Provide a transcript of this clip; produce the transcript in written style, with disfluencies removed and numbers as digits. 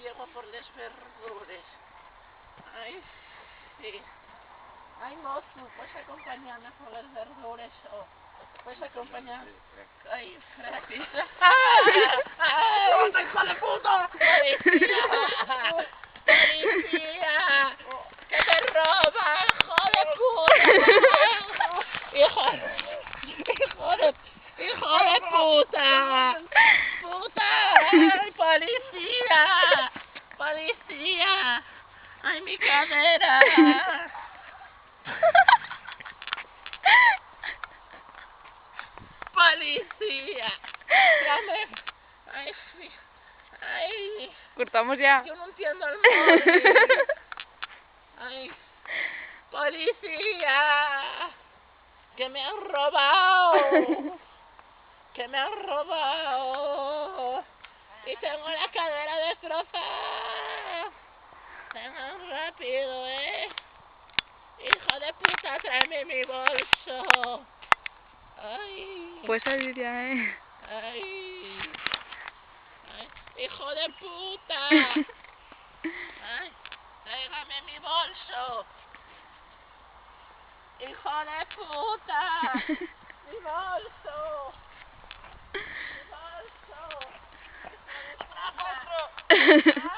llego por les verdures. Ai, sí. Ai, mosso, pots acompanyar-me per les verdures o pots acompanyar... Ai, gràcies. ¡Ay, hijo de puta! ¡Policía! ¡Policía! ¡Que me roba, hijo de puta! ¡Hijo de puta! ¡Puta! ¡Ay, policía! ¡Policía! ¡Ay, mi cadera! ¡Policía! ¡Ay, sí! ¡Ay! Cortamos ya. Yo no entiendo el móvil. ¡Ay! ¡Policía! ¡Que me han robado! ¡Que me han robado! Y tengo la cadera destrozada. Vengan rápido, hijo de puta, tráeme mi bolso. Ay. Puedes salir ya, Ay. Ay. Hijo de puta. Ay. Tráigame mi bolso. Hijo de puta. Mi bolso. Mi bolso. ¡Me distrajo!